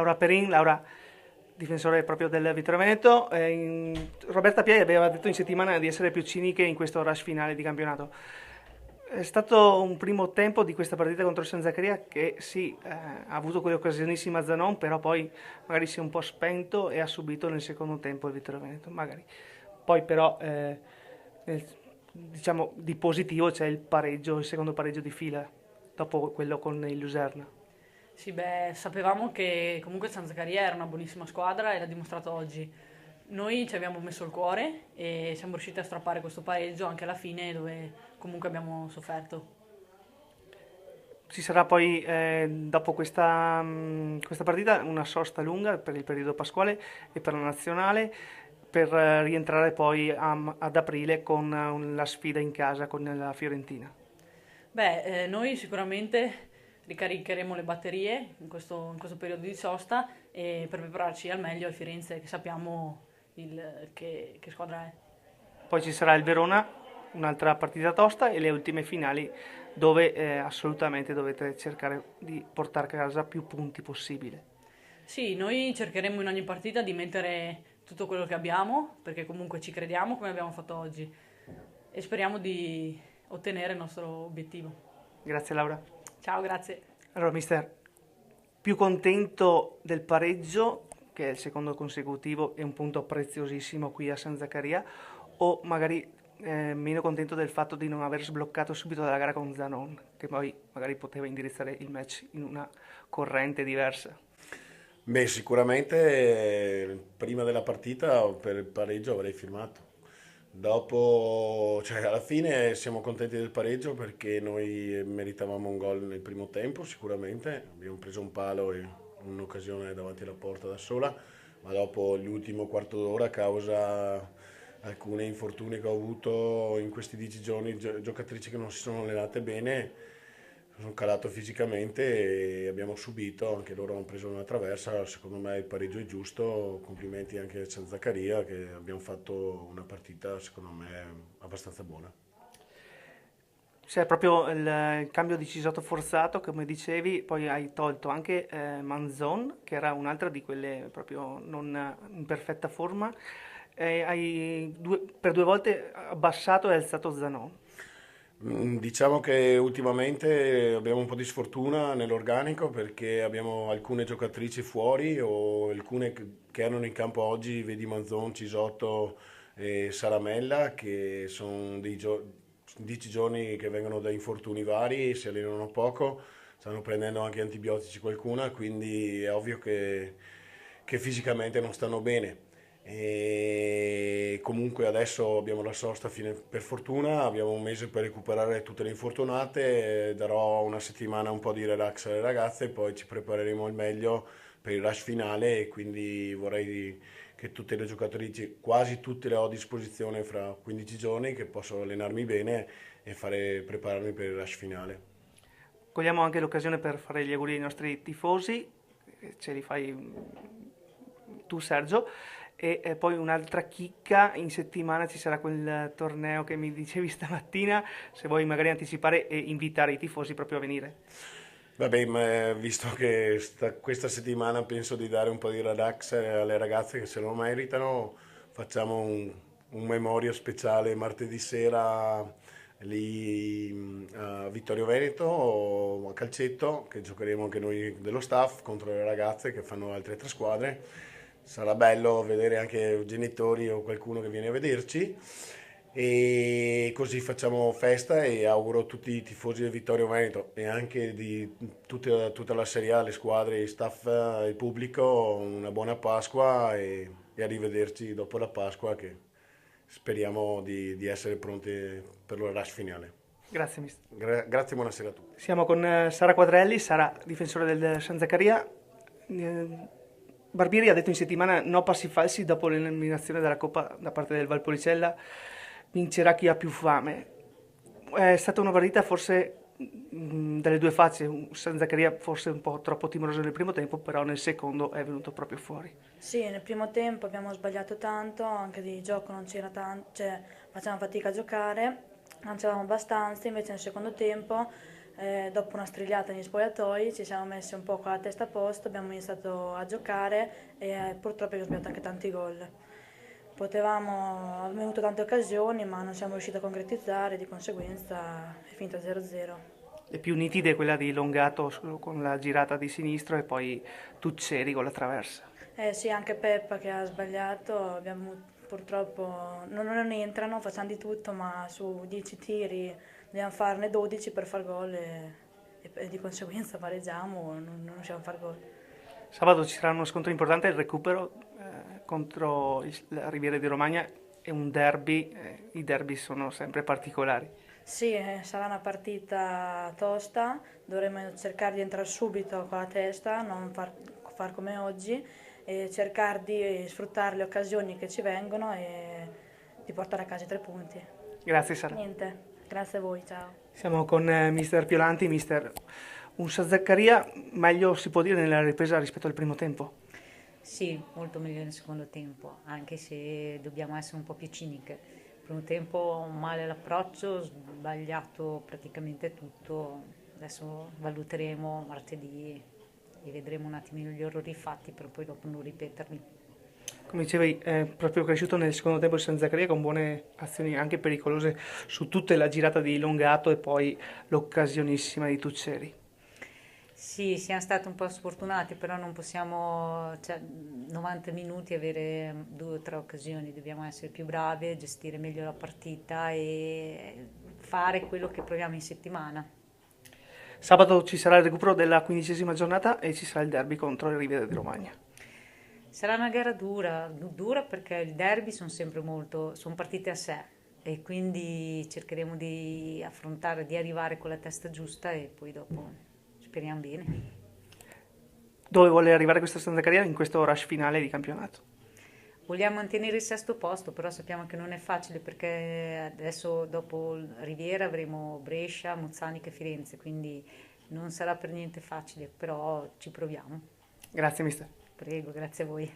Laura Perin, Laura difensore proprio del Vittorio Veneto. Roberta Piai aveva detto in settimana di essere più ciniche in questo rush finale di campionato. È stato un primo tempo di questa partita contro il San Zaccaria che sì, ha avuto quell'occasionissima Zanon, però poi magari si è un po' spento e ha subito nel secondo tempo il Vittorio Veneto, magari. Poi però, diciamo, di positivo c'è il pareggio, il secondo pareggio di fila, dopo quello con il Luserna. Sì, beh, sapevamo che comunque il San Zaccaria era una buonissima squadra e l'ha dimostrato oggi. Noi ci abbiamo messo il cuore e siamo riusciti a strappare questo pareggio anche alla fine dove comunque abbiamo sofferto. Ci sarà poi, dopo questa partita, una sosta lunga per il periodo pasquale e per la nazionale, per rientrare poi ad aprile con la sfida in casa con la Fiorentina. Beh, noi sicuramente ricaricheremo le batterie in questo periodo di sosta e per prepararci al meglio al Firenze, che sappiamo che squadra è. Poi ci sarà il Verona, un'altra partita tosta e le ultime finali dove assolutamente dovete cercare di portare a casa più punti possibile. Sì, noi cercheremo in ogni partita di mettere tutto quello che abbiamo, perché comunque ci crediamo come abbiamo fatto oggi e speriamo di ottenere il nostro obiettivo. Grazie Laura. Ciao, grazie. Allora, mister, più contento del pareggio, che è il secondo consecutivo e un punto preziosissimo qui a San Zaccaria, o magari meno contento del fatto di non aver sbloccato subito dalla gara con Zanon, che poi magari poteva indirizzare il match in una corrente diversa? Beh, sicuramente prima della partita per il pareggio avrei firmato. Dopo, cioè alla fine siamo contenti del pareggio perché noi meritavamo un gol nel primo tempo, sicuramente. Abbiamo preso un palo e un'occasione davanti alla porta da sola, ma dopo l'ultimo quarto d'ora, a causa alcuni infortuni che ho avuto in questi 10 giorni, giocatrici che non si sono allenate bene, sono calato fisicamente e abbiamo subito, anche loro hanno preso una traversa, secondo me il pareggio è giusto, complimenti anche a San Zaccaria che abbiamo fatto una partita secondo me abbastanza buona. C'è proprio il cambio di Cisotto forzato, come dicevi, poi hai tolto anche Manzon, che era un'altra di quelle proprio non in perfetta forma, e hai per due volte abbassato e alzato Zanon. Diciamo che ultimamente abbiamo un po' di sfortuna nell'organico perché abbiamo alcune giocatrici fuori o alcune che erano in campo oggi, vedi Manzon, Cisotto e Saramella, che sono 10 giorni che vengono da infortuni vari, si allenano poco, stanno prendendo anche antibiotici qualcuna, quindi è ovvio che fisicamente non stanno bene. E comunque adesso abbiamo la sosta per fortuna, abbiamo un mese per recuperare tutte le infortunate, darò una settimana un po' di relax alle ragazze e poi ci prepareremo al meglio per il rush finale e quindi vorrei che tutte le giocatrici, quasi tutte le ho a disposizione fra 15 giorni, che posso allenarmi bene e prepararmi per il rush finale. Cogliamo anche l'occasione per fare gli auguri ai nostri tifosi, ce li fai tu Sergio, e poi un'altra chicca, in settimana ci sarà quel torneo che mi dicevi stamattina, se vuoi magari anticipare e invitare i tifosi proprio a venire. Vabbè, ma visto che questa settimana penso di dare un po' di relax alle ragazze che se lo meritano, facciamo un memoria speciale martedì sera lì a Vittorio Veneto o a calcetto, che giocheremo anche noi dello staff contro le ragazze che fanno altre tre squadre. Sarà bello vedere anche genitori o qualcuno che viene a vederci. E così facciamo festa e auguro a tutti i tifosi del Vittorio Veneto e anche di tutta la Serie A, le squadre, il staff, il pubblico, una buona Pasqua e arrivederci dopo la Pasqua che speriamo di essere pronti per lo rush finale. Grazie, mister. Grazie e buonasera a tutti. Siamo con Sara Quadrelli, Sara difensore del San Zaccaria. Eh, Barbieri ha detto in settimana no passi falsi dopo l'eliminazione dalla Coppa da parte del Valpolicella, vincerà chi ha più fame. È stata una partita forse delle due facce, San Zaccaria forse un po' troppo timoroso nel primo tempo, però nel secondo è venuto proprio fuori. Sì, nel primo tempo abbiamo sbagliato tanto, anche di gioco non c'era tanto, cioè facevamo fatica a giocare, non c'eravamo abbastanza, invece nel secondo tempo Dopo una strigliata negli spogliatoi ci siamo messi un po' con la testa a posto, abbiamo iniziato a giocare e purtroppo abbiamo sbagliato anche tanti gol. Abbiamo avuto tante occasioni ma non siamo riusciti a concretizzare, di conseguenza è finita 0-0. Le più nitide quella di Longato con la girata di sinistro e poi Tuzzeri con la traversa. Eh sì, anche Peppa che ha sbagliato, purtroppo non entrano, facciamo di tutto, ma su 10 tiri dobbiamo farne 12 per far gol e di conseguenza pareggiamo, non riusciamo a far gol. Sabato ci sarà uno scontro importante, il recupero contro la Riviera di Romagna e un derby. I derby sono sempre particolari. Sì, sarà una partita tosta, dovremo cercare di entrare subito con la testa, non far come oggi e cercare di sfruttare le occasioni che ci vengono e di portare a casa i 3 punti. Grazie Sara. Niente, grazie a voi, ciao. Siamo con mister Piolanti, mister. Un Zaccaria meglio si può dire nella ripresa rispetto al primo tempo? Sì, molto meglio nel secondo tempo, anche se dobbiamo essere un po' più ciniche. Il primo tempo male l'approccio, sbagliato praticamente tutto. Adesso valuteremo martedì e vedremo un attimino gli errori fatti per poi dopo non ripeterli. Come dicevi, è proprio cresciuto nel secondo tempo il San Zaccaria con buone azioni anche pericolose su tutta la girata di Longato e poi l'occasionissima di Tuzzeri. Sì, siamo stati un po' sfortunati, però non possiamo, 90 minuti avere 2 o 3 occasioni, dobbiamo essere più bravi, gestire meglio la partita e fare quello che proviamo in settimana. Sabato ci sarà il recupero della 15ª giornata e ci sarà il derby contro il Riviera di Romagna. Sarà una gara dura perché i derby sono sempre sono partite a sé e quindi cercheremo di affrontare, di arrivare con la testa giusta e poi dopo speriamo bene. Dove vuole arrivare questa San Zaccaria in questo rush finale di campionato? Vogliamo mantenere il 6° posto, però sappiamo che non è facile perché adesso dopo Riviera avremo Brescia, Mozzanica e Firenze, quindi non sarà per niente facile, però ci proviamo. Grazie mister. Prego, grazie a voi.